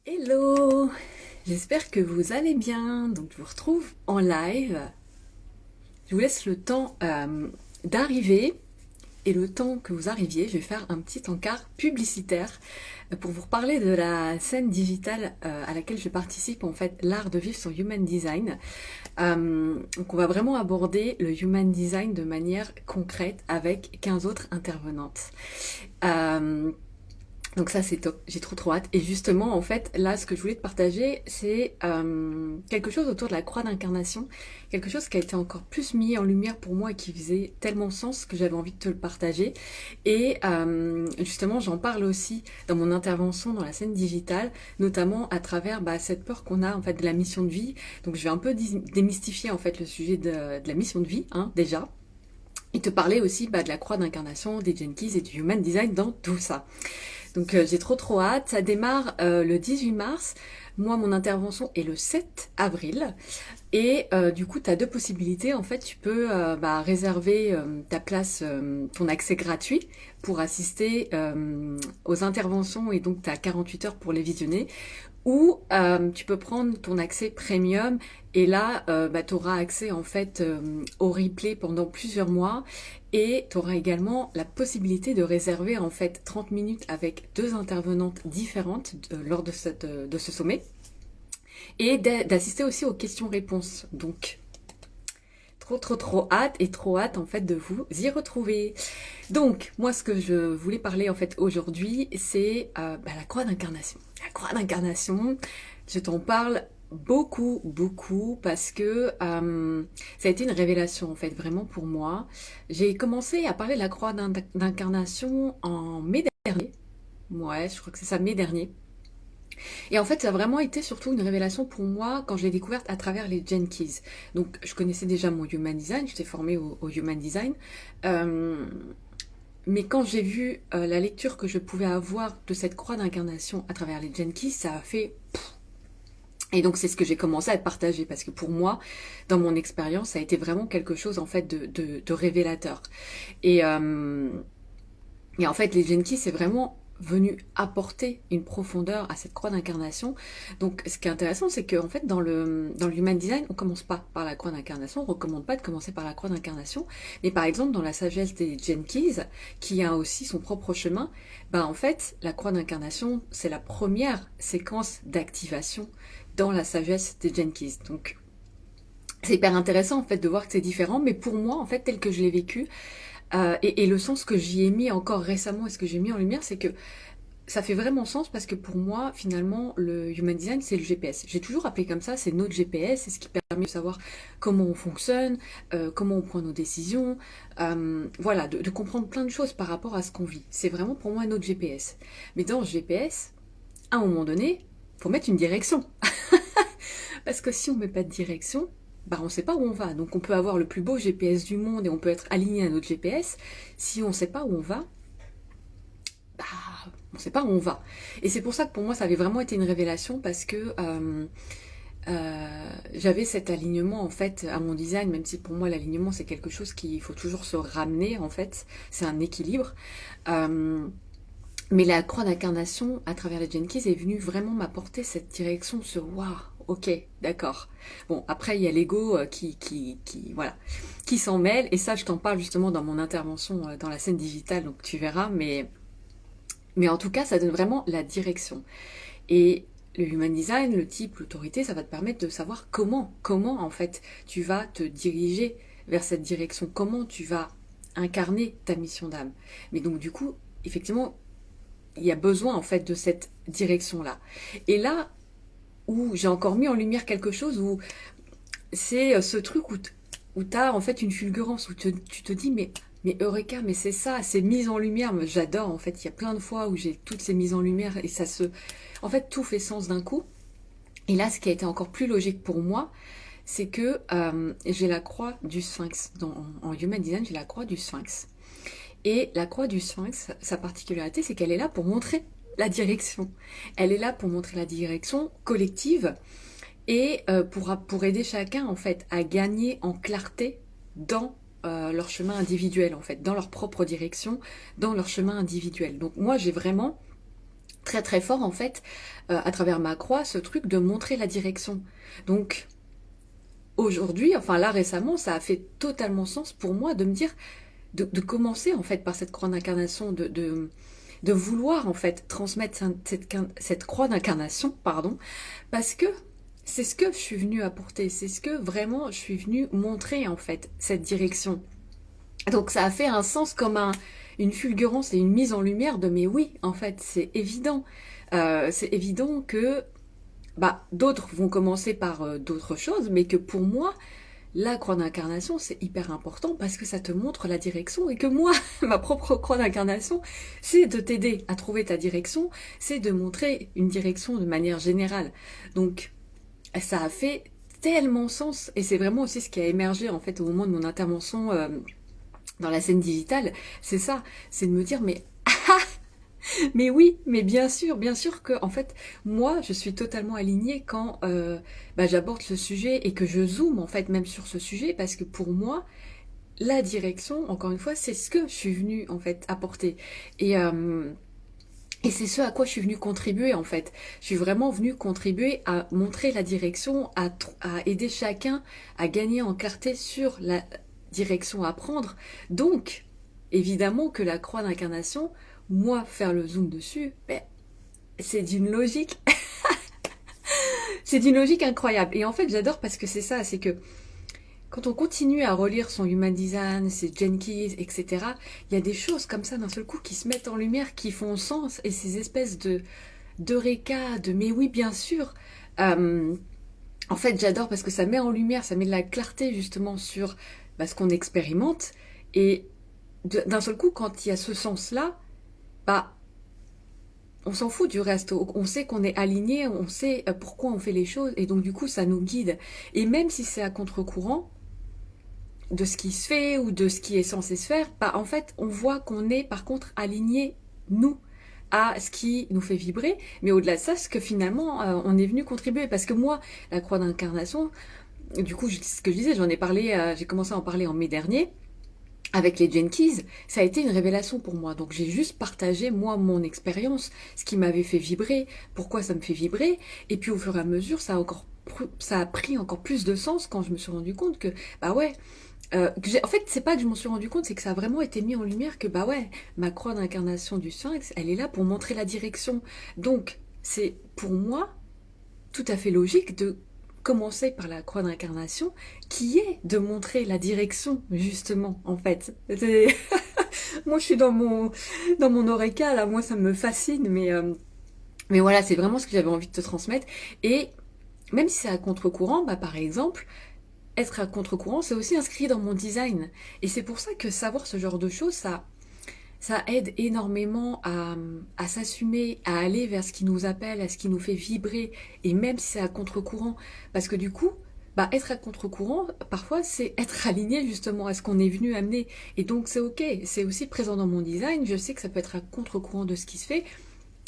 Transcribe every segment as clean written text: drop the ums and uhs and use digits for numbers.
Hello, j'espère que vous allez bien. Donc je vous retrouve en live. Je vous laisse le temps d'arriver et le temps que vous arriviez, je vais faire un petit encart publicitaire pour vous reparler de la scène digitale à laquelle je participe, en fait, l'art de vivre sur Human Design. Donc on va vraiment aborder le Human Design de manière concrète avec 15 autres intervenantes. Euh, donc ça c'est top, j'ai trop hâte. Et justement en fait là ce que je voulais te partager c'est quelque chose autour de la croix d'incarnation, quelque chose qui a été encore plus mis en lumière pour moi et qui faisait tellement sens que j'avais envie de te le partager. Et justement j'en parle aussi dans mon intervention dans la scène digitale, notamment à travers cette peur qu'on a en fait de la mission de vie. Donc je vais un peu démystifier en fait le sujet de la mission de vie déjà. Et te parler aussi de la croix d'incarnation, des Gene Keys et du Human Design dans tout ça. Donc j'ai trop hâte. Ça démarre le 18 mars. Moi, mon intervention est le 7 avril. Et du coup, tu as deux possibilités. En fait, tu peux réserver ta place, ton accès gratuit pour assister aux interventions et donc tu as 48 heures pour les visionner. Ou tu peux prendre ton accès premium et là tu auras accès en fait au replay pendant plusieurs mois et tu auras également la possibilité de réserver en fait 30 minutes avec deux intervenantes différentes lors de ce sommet et d'assister aussi aux questions-réponses. Donc trop hâte et trop hâte en fait de vous y retrouver. Donc moi ce que je voulais parler en fait aujourd'hui c'est la croix d'incarnation. La croix d'incarnation, je t'en parle beaucoup parce que ça a été une révélation en fait vraiment pour moi. J'ai commencé à parler de la croix d'incarnation en mai dernier. Ouais, je crois que c'est ça, mai dernier. Et en fait, ça a vraiment été surtout une révélation pour moi quand je l'ai découverte à travers les Gene Keys. Donc, je connaissais déjà mon Human Design, j'étais formée au Human Design. Euh, mais quand j'ai vu la lecture que je pouvais avoir de cette croix d'incarnation à travers les Gene Keys, ça a fait... Et donc c'est ce que j'ai commencé à te partager parce que pour moi, dans mon expérience, ça a été vraiment quelque chose en fait de révélateur. Et, euh, et en fait, les Genki, c'est vraiment venu apporter une profondeur à cette croix d'incarnation. Donc, ce qui est intéressant, c'est qu'en fait, dans le Human Design, on commence pas par la croix d'incarnation, on recommande pas de commencer par la croix d'incarnation. Mais par exemple, dans la sagesse des Genkis, qui a aussi son propre chemin, en fait, la croix d'incarnation, c'est la première séquence d'activation dans la sagesse des Genkis. Donc, c'est hyper intéressant en fait de voir que c'est différent, mais pour moi, en fait, tel que je l'ai vécu, et le sens que j'y ai mis encore récemment et ce que j'ai mis en lumière, c'est que ça fait vraiment sens parce que pour moi, finalement, le Human Design, c'est le GPS. J'ai toujours appelé comme ça, c'est notre GPS, c'est ce qui permet de savoir comment on fonctionne, comment on prend nos décisions, voilà, de comprendre plein de choses par rapport à ce qu'on vit. C'est vraiment pour moi notre GPS. Mais dans ce GPS, à un moment donné, faut mettre une direction. Parce que si on met pas de direction, on ne sait pas où on va. Donc on peut avoir le plus beau GPS du monde et on peut être aligné à notre GPS. Si on ne sait pas où on va, bah, on ne sait pas où on va. Et c'est pour ça que pour moi ça avait vraiment été une révélation parce que j'avais cet alignement en fait à mon design, même si pour moi l'alignement c'est quelque chose qu'il faut toujours se ramener en fait. C'est un équilibre. Euh, mais la croix d'incarnation à travers les Jenkins est venue vraiment m'apporter cette direction sur waouh, ok, d'accord. Bon, après il y a l'ego voilà, qui s'en mêle et ça je t'en parle justement dans mon intervention dans la scène digitale, donc tu verras. Mais en tout cas ça donne vraiment la direction. Et le human design, le type, l'autorité, ça va te permettre de savoir comment en fait tu vas te diriger vers cette direction, comment tu vas incarner ta mission d'âme. Mais donc du coup, effectivement, il y a besoin en fait de cette direction-là. Et là où j'ai encore mis en lumière quelque chose, où c'est ce truc où tu as en fait une fulgurance, où tu te dis mais Eureka, mais c'est ça, c'est mise en lumière. J'adore en fait, il y a plein de fois où j'ai toutes ces mises en lumière et ça se... En fait, tout fait sens d'un coup. Et là, ce qui a été encore plus logique pour moi, c'est que j'ai la croix du sphinx. En Human Design, j'ai la croix du sphinx. Et la croix du sphinx, sa particularité, c'est qu'elle est là pour montrer la direction. Elle est là pour montrer la direction collective et pour aider chacun en fait à gagner en clarté dans leur chemin individuel en fait, dans leur propre direction, dans leur chemin individuel. Donc moi j'ai vraiment très très fort en fait, à travers ma croix, ce truc de montrer la direction. Donc aujourd'hui, enfin là récemment, ça a fait totalement sens pour moi de me dire, de commencer en fait par cette croix d'incarnation, de vouloir en fait transmettre cette croix d'incarnation, pardon, parce que c'est ce que je suis venue apporter, c'est ce que vraiment je suis venue montrer en fait, cette direction. Donc ça a fait un sens comme une fulgurance et une mise en lumière de mais oui, en fait, c'est évident que bah, d'autres vont commencer par d'autres choses, mais que pour moi, la croix d'incarnation, c'est hyper important parce que ça te montre la direction et que moi, ma propre croix d'incarnation, c'est de t'aider à trouver ta direction, c'est de montrer une direction de manière générale. Donc, ça a fait tellement sens et c'est vraiment aussi ce qui a émergé en fait au moment de mon intervention dans la scène digitale, c'est ça, c'est de me dire mais oui, mais bien sûr que en fait, moi, je suis totalement alignée quand bah, j'aborde ce sujet et que je zoome en fait même sur ce sujet parce que pour moi, la direction, encore une fois, c'est ce que je suis venue en fait apporter et et c'est ce à quoi je suis venue contribuer en fait. Je suis vraiment venue contribuer à montrer la direction, à aider chacun à gagner en clarté sur la direction à prendre. Donc, évidemment que la croix d'incarnation, moi, faire le zoom dessus, ben, c'est d'une logique, c'est d'une logique incroyable. Et en fait, j'adore parce que c'est ça, c'est que quand on continue à relire son Human Design, ses Jenkins, etc., il y a des choses comme ça d'un seul coup qui se mettent en lumière, qui font sens, et ces espèces d'eureka, de mais oui, bien sûr. Euh, En fait, j'adore parce que ça met en lumière, ça met de la clarté justement sur bah, ce qu'on expérimente. Et d'un seul coup, quand il y a ce sens-là, bah, on s'en fout du reste. On sait qu'on est aligné, on sait pourquoi on fait les choses, et donc du coup, ça nous guide. Et même si c'est à contre-courant de ce qui se fait ou de ce qui est censé se faire, bah, en fait, on voit qu'on est par contre aligné, nous, à ce qui nous fait vibrer, mais au-delà de ça, ce que finalement on est venu contribuer. Parce que moi, la croix d'incarnation, du coup, ce que je disais, j'en ai parlé, j'ai commencé à en parler en mai dernier, avec les Jenkins, ça a été une révélation pour moi. Donc j'ai juste partagé, moi, mon expérience, ce qui m'avait fait vibrer, pourquoi ça me fait vibrer, et puis au fur et à mesure, ça a pris encore plus de sens quand je me suis rendu compte que, bah ouais, en fait, c'est pas que je m'en suis rendu compte, c'est que ça a vraiment été mis en lumière que, bah ouais, ma croix d'incarnation du Sphinx, elle est là pour montrer la direction. Donc, c'est pour moi tout à fait logique de commencer par la croix d'incarnation, qui est de montrer la direction, justement, en fait. Moi, je suis dans mon oreca, là, moi, ça me fascine, mais voilà, c'est vraiment ce que j'avais envie de te transmettre. Et même si c'est à contre-courant, bah, par exemple, être à contre-courant, c'est aussi inscrit dans mon design. Et c'est pour ça que savoir ce genre de choses, ça aide énormément à s'assumer, à aller vers ce qui nous appelle, à ce qui nous fait vibrer, et même si c'est à contre-courant. Parce que du coup, bah, être à contre-courant, parfois, c'est être aligné justement à ce qu'on est venu amener. Et donc, c'est ok, c'est aussi présent dans mon design. Je sais que ça peut être à contre-courant de ce qui se fait,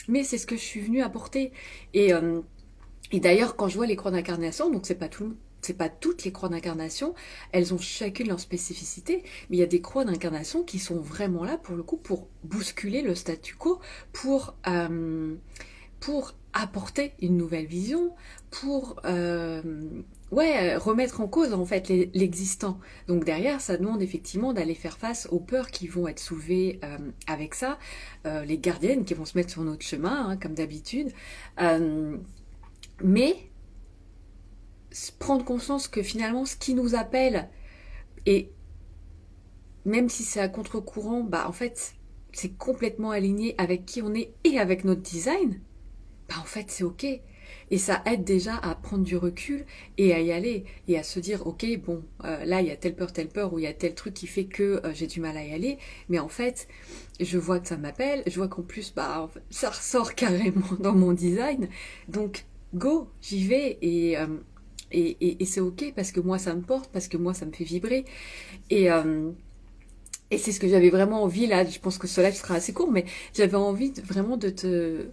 mais c'est ce que je suis venue apporter. Et, euh, et d'ailleurs, quand je vois les croix d'incarnation, donc c'est pas toutes les croix d'incarnation, elles ont chacune leur spécificité, mais il y a des croix d'incarnation qui sont vraiment là pour le coup pour bousculer le statu quo, pour apporter une nouvelle vision, pour ouais, remettre en cause en fait l'existant. Donc derrière, ça demande effectivement d'aller faire face aux peurs qui vont être soulevées avec ça, les gardiennes qui vont se mettre sur notre chemin, hein, comme d'habitude. Euh, mais prendre conscience que finalement ce qui nous appelle, et même si c'est à contre-courant, bah en fait c'est complètement aligné avec qui on est et avec notre design, bah en fait c'est ok. Et ça aide déjà à prendre du recul et à y aller et à se dire ok bon là il y a telle peur ou il y a tel truc qui fait que j'ai du mal à y aller, mais en fait je vois que ça m'appelle, je vois qu'en plus bah en fait, ça ressort carrément dans mon design, donc go j'y vais et c'est ok parce que moi ça me porte, parce que moi ça me fait vibrer. Et, euh, et c'est ce que j'avais vraiment envie là. Je pense que ce live sera assez court, mais j'avais envie vraiment de te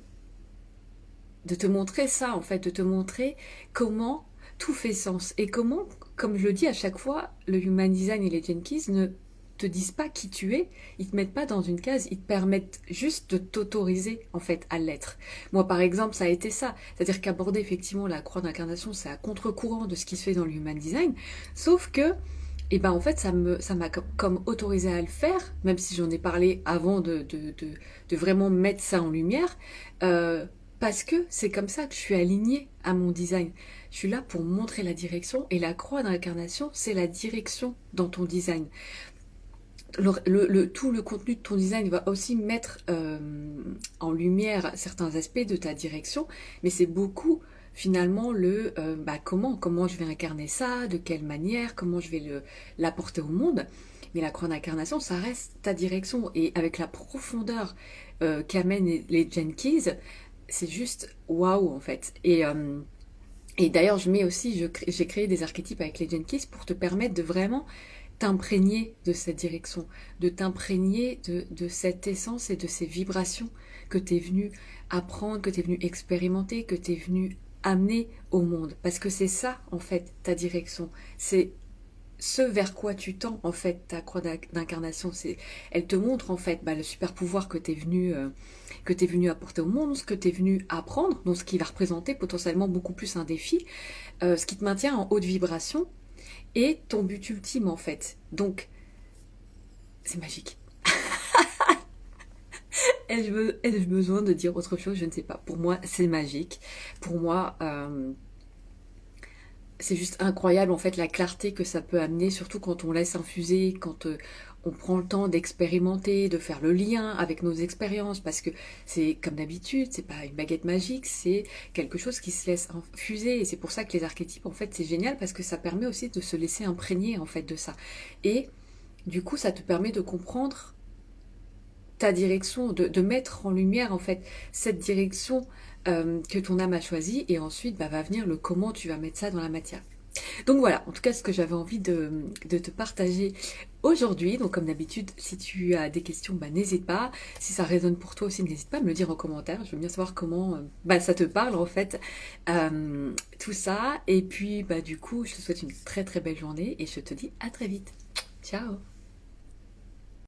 montrer ça en fait, de te montrer comment tout fait sens et comment, comme je le dis à chaque fois, le Human Design et les Jenkins ne te disent pas qui tu es, ils te mettent pas dans une case, ils te permettent juste de t'autoriser en fait à l'être. Moi par exemple ça a été ça, c'est-à-dire qu'aborder effectivement la croix d'incarnation c'est à contre-courant de ce qui se fait dans le Human Design, sauf que et ben en fait ça m'a comme autorisé à le faire, même si j'en ai parlé avant de vraiment mettre ça en lumière, parce que c'est comme ça que je suis alignée à mon design. Je suis là pour montrer la direction et la croix d'incarnation, c'est la direction dans ton design. Tout le contenu de ton design va aussi mettre en lumière certains aspects de ta direction, mais c'est beaucoup finalement comment je vais incarner ça, de quelle manière, comment je vais l'apporter au monde. Mais la croix d'incarnation, ça reste ta direction. Et avec la profondeur qu'amènent les Gene Keys, c'est juste waouh en fait. Et d'ailleurs, j'ai créé des archétypes avec les Gene Keys pour te permettre de vraiment t'imprégner de cette direction, de t'imprégner de cette essence et de ces vibrations que tu es venu apprendre, que tu es venu expérimenter, que tu es venu amener au monde. Parce que c'est ça, en fait, ta direction. C'est ce vers quoi tu tends, en fait, ta croix d'incarnation. Elle te montre, en fait, le super pouvoir que tu es venu apporter au monde, ce que tu es venu apprendre, donc ce qui va représenter potentiellement beaucoup plus un défi, ce qui te maintient en haute vibration, et ton but ultime en fait. Donc, c'est magique. Ai-je besoin de dire autre chose? Je ne sais pas. Pour moi, c'est magique. Pour moi, c'est juste incroyable en fait la clarté que ça peut amener, surtout quand on laisse infuser, quand on prend le temps d'expérimenter, de faire le lien avec nos expériences, parce que c'est comme d'habitude, c'est pas une baguette magique, c'est quelque chose qui se laisse infuser, et c'est pour ça que les archétypes en fait c'est génial, parce que ça permet aussi de se laisser imprégner en fait de ça, et du coup ça te permet de comprendre ta direction, de mettre en lumière en fait cette direction que ton âme a choisie, et ensuite va venir le comment tu vas mettre ça dans la matière. Donc voilà, en tout cas ce que j'avais envie de te partager aujourd'hui. Donc comme d'habitude, si tu as des questions, n'hésite pas. Si ça résonne pour toi aussi, n'hésite pas à me le dire en commentaire. Je veux bien savoir comment ça te parle en fait, tout ça. Et puis du coup, je te souhaite une très très belle journée et je te dis à très vite. Ciao.